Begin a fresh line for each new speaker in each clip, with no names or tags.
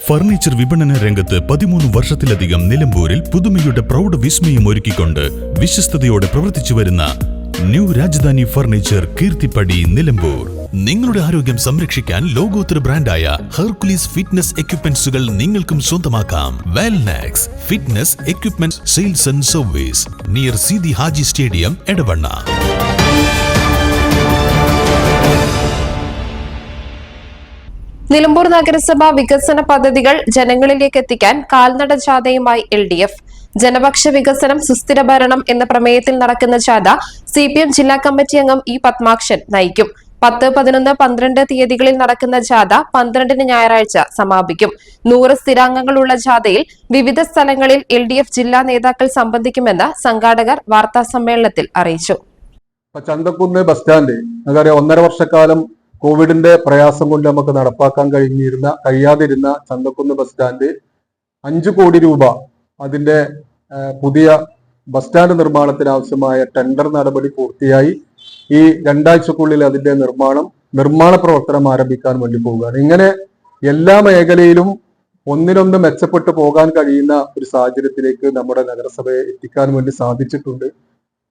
Furniture വിപണന രംഗത്ത് 13 വർഷത്തിലധികം നിലമ്പൂരിൽ പുതുമയുടെ പ്രൗഢ വിസ്മയം ഒരുക്കിക്കൊണ്ട് വിശ്വസ്തയോടെ പ്രവർത്തിച്ചു വരുന്ന ന്യൂ രാജധാനി ഫർണിച്ചർ കീർത്തിപ്പടി നിലമ്പൂർ. നിങ്ങളുടെ ആരോഗ്യം സംരക്ഷിക്കാൻ ലോകോത്തര ബ്രാൻഡായ ഹെർക്കുലീസ് ഫിറ്റ്നസ് എക്യുപ്മെന്റ്സുകൾ നിങ്ങൾക്കും സ്വന്തമാക്കാം. Wellnex fitness equipment sales and service near Seethi Haji stadium, Edavanna.
Nilambur നഗരസഭ വികസന പദ്ധതികൾ ജനങ്ങളിലേക്ക് എത്തിക്കാൻ കാൽനട ജാഥയുമായി LDF. ജനപക്ഷ വികസനം സുസ്ഥിര ഭരണം എന്ന പ്രമേയത്തിൽ നടക്കുന്ന ജാഥ CPM ജില്ലാ കമ്മിറ്റി അംഗം E. പത്മാക്ഷൻ നയിക്കും. 10, 11, 12 തീയതികളിൽ നടക്കുന്ന ജാഥ 12-ന് ഞായറാഴ്ച സമാപിക്കും. 100 സ്ഥിരാംഗങ്ങളുള്ള ജാഥയിൽ വിവിധ സ്ഥലങ്ങളിൽ LDF ജില്ലാ നേതാക്കൾ സംബന്ധിക്കുമെന്ന് സംഘാടകർ വാർത്താസമ്മേളനത്തിൽ അറിയിച്ചു.
ചന്തക്കുന്ന് ബസ് സ്റ്റാൻഡ് നമുക്കറിയാം, 1.5 വർഷക്കാലം കോവിഡിന്റെ പ്രയാസം കൊണ്ട് നമുക്ക് നടപ്പാക്കാൻ കഴിയാതിരുന്ന ചന്തക്കുന്ന് ബസ് സ്റ്റാൻഡ് 5 കോടി രൂപ അതിന്റെ പുതിയ ബസ് സ്റ്റാൻഡ് നിർമ്മാണത്തിന് ആവശ്യമായ ടെൻഡർ നടപടി പൂർത്തിയായി. ഈ 2 ആഴ്ചക്കുള്ളിൽ അതിന്റെ നിർമ്മാണ പ്രവർത്തനം ആരംഭിക്കാൻ വേണ്ടി പോവുകയാണ്. ഇങ്ങനെ എല്ലാ മേഖലയിലും ഒന്നിനൊന്ന് മെച്ചപ്പെട്ടു പോകാൻ കഴിയുന്ന ഒരു സാഹചര്യത്തിലേക്ക് നമ്മുടെ നഗരസഭയെ എത്തിക്കാൻ വേണ്ടി സാധിച്ചിട്ടുണ്ട്.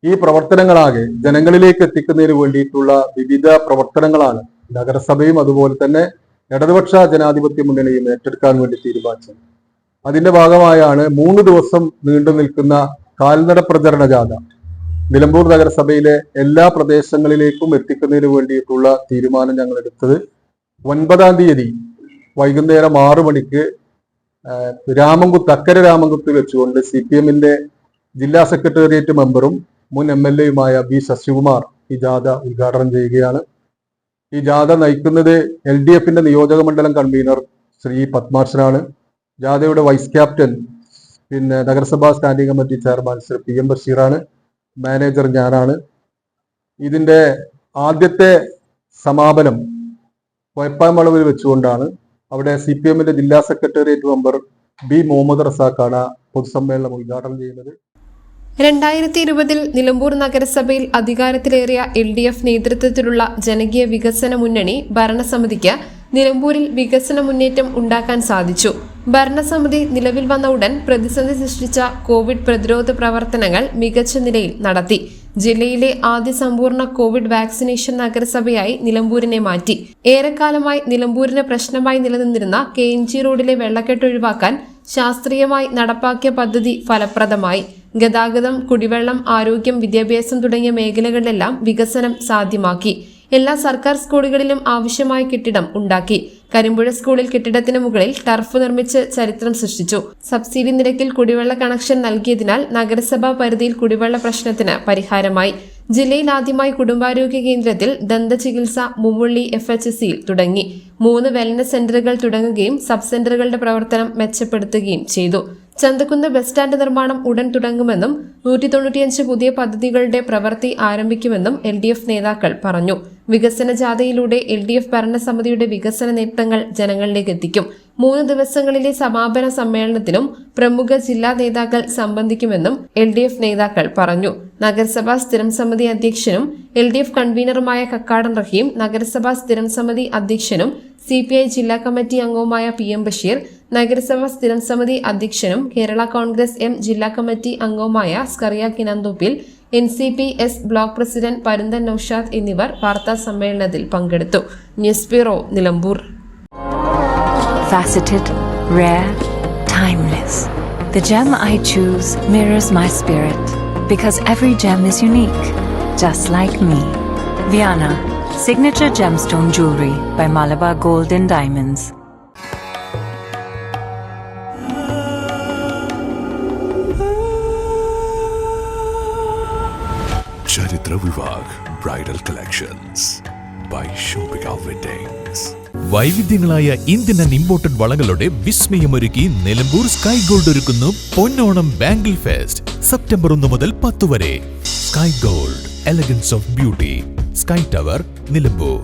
ഈ പ്രവർത്തനങ്ങളാകെ ജനങ്ങളിലേക്ക് എത്തിക്കുന്നതിന് വേണ്ടിയിട്ടുള്ള വിവിധ പ്രവർത്തനങ്ങളാണ് നഗരസഭയും അതുപോലെ തന്നെ ഇടതുപക്ഷ ജനാധിപത്യ മുന്നണിയും ഏറ്റെടുക്കാൻ വേണ്ടി തീരുമാനിച്ചത്. അതിന്റെ ഭാഗമായാണ് 3 ദിവസം നീണ്ടു നിൽക്കുന്ന കാൽനട പ്രചരണ ജാഥ നിലമ്പൂർ നഗരസഭയിലെ എല്ലാ പ്രദേശങ്ങളിലേക്കും എത്തിക്കുന്നതിന് വേണ്ടിയിട്ടുള്ള തീരുമാനം ഞങ്ങൾ എടുത്തത്. 9-ാം തീയതി വൈകുന്നേരം 6 മണിക്ക് അക്കരെ രാമംകുത്ത് വെച്ചുകൊണ്ട് CPM-ന്റെ ജില്ലാ സെക്രട്ടേറിയറ്റ് മെമ്പറും മുൻ MLA-യുമായ B. ശശികുമാർ ഈ ജാഥ ഉദ്ഘാടനം ചെയ്യുകയാണ്. ഈ ജാഥ നയിക്കുന്നത് LDF-ന്റെ നിയോജക മണ്ഡലം കൺവീനർ ശ്രീ പത്മാക്ഷനാണ്. ജാഥയുടെ വൈസ് ക്യാപ്റ്റൻ നഗരസഭാ standing committee chairman Shri PM ബഷീറാണ്. മാനേജർ ഞാനാണ്. ഇതിന്റെ ആദ്യത്തെ സമാപനം കോയപ്പാമളവിൽ വെച്ചുകൊണ്ടാണ്. അവിടെ CPM-ന്റെ ജില്ലാ സെക്രട്ടേറിയറ്റ് മെമ്പർ B. മുഹമ്മദ് റസാഖാണ് പൊതുസമ്മേളനം ഉദ്ഘാടനം ചെയ്യുന്നത്.
2020-ൽ നിലമ്പൂർ നഗരസഭയിൽ അധികാരത്തിലേറിയ LDF നേതൃത്വത്തിലുള്ള ജനകീയ വികസന മുന്നണി ഭരണസമിതിക്ക് നിലമ്പൂരിൽ വികസന മുന്നേറ്റം ഉണ്ടാക്കാൻ സാധിച്ചു. ഭരണസമിതി നിലവിൽ വന്ന ഉടൻ പ്രതിസന്ധി സൃഷ്ടിച്ച കോവിഡ് പ്രതിരോധ പ്രവർത്തനങ്ങൾ മികച്ച നിലയിൽ നടത്തി. ജില്ലയിലെ ആദ്യ സമ്പൂർണ്ണ കോവിഡ് വാക്സിനേഷൻ നഗരസഭയായി നിലമ്പൂരിനെ മാറ്റി. ഏറെക്കാലമായി നിലമ്പൂരിന് പ്രശ്നമായി നിലനിന്നിരുന്ന KNG റോഡിലെ വെള്ളക്കെട്ട് ഒഴിവാക്കാൻ ശാസ്ത്രീയമായി നടപ്പാക്കിയ പദ്ധതി ഫലപ്രദമായി. ഗതാഗതം, കുടിവെള്ളം, ആരോഗ്യം, വിദ്യാഭ്യാസം തുടങ്ങിയ മേഖലകളിലെല്ലാം വികസനം സാധ്യമാക്കി. എല്ലാ സർക്കാർ സ്കൂളുകളിലും ആവശ്യമായ കെട്ടിടം ഉണ്ടാക്കി. കരിമ്പുഴ സ്കൂളിൽ കെട്ടിടത്തിന് മുകളിൽ ടർഫ് നിർമ്മിച്ച് ചരിത്രം സൃഷ്ടിച്ചു. സബ്സിഡി നിരക്കിൽ കുടിവെള്ള കണക്ഷൻ നൽകിയതിനാൽ നഗരസഭാ പരിധിയിൽ കുടിവെള്ള പ്രശ്നത്തിന് പരിഹാരമായി. ജില്ലയിൽ ആദ്യമായി കുടുംബാരോഗ്യ കേന്ദ്രത്തിൽ ദന്തചികിത്സ മുവുള്ളി FHCയിൽ തുടങ്ങി. 3 വെൽനസ് സെന്ററുകൾ തുടങ്ങുകയും സബ് സെന്ററുകളുടെ പ്രവർത്തനം മെച്ചപ്പെടുത്തുകയും ചെയ്തു. ചന്തക്കുന്ന് ബസ് സ്റ്റാൻഡ് നിർമ്മാണം ഉടൻ തുടങ്ങുമെന്നും 195 പുതിയ പദ്ധതികളുടെ പ്രവൃത്തി ആരംഭിക്കുമെന്നും LDF നേതാക്കൾ പറഞ്ഞു. വികസന ജാഥയിലൂടെ LDF ഭരണസമിതിയുടെ വികസന നേട്ടങ്ങൾ ജനങ്ങളിലേക്ക് എത്തിക്കും. 3 ദിവസങ്ങളിലെ സമാപന സമ്മേളനത്തിലും പ്രമുഖ ജില്ലാ നേതാക്കൾ സംബന്ധിക്കുമെന്നും LDF നേതാക്കൾ പറഞ്ഞു. നഗരസഭാ സ്ഥിരം സമിതി അധ്യക്ഷനും LDF കൺവീനറുമായ കക്കാടൻ റഹീം, നഗരസഭാ സ്ഥിരം സമിതി അധ്യക്ഷനും CPI ജില്ലാ കമ്മിറ്റി അംഗവുമായ PM ബഷീർ, നഗരസഭാ സ്ഥിരം സമിതി അധ്യക്ഷനും കേരള കോൺഗ്രസ് M ജില്ലാ കമ്മിറ്റി അംഗവുമായ Scaria Kinanthoppil, NCP-S block president Parunthan Naushad എന്നിവർ വാർത്താ സമ്മേളനത്തിൽ പങ്കെടുത്തു. News bureau, Nilambur.
Faceted, rare, timeless. The gem I choose mirrors my spirit because every gem is unique, just like me. Viana, signature gemstone jewelry by Malabar Gold and Diamonds.
ചരിത്ര Vivah bridal collections by shopping weddings. വൈവിധ്യങ്ങളായ Indian and imported വളകളുടെ വിസ്മയമൊരുക്കി Nilambur sky gold ഒരുക്കുന്നു Ponnonam bangle fest. September 1 മുതൽ 10 വരെ. Sky gold, elegance of beauty, sky tower, Nilambur.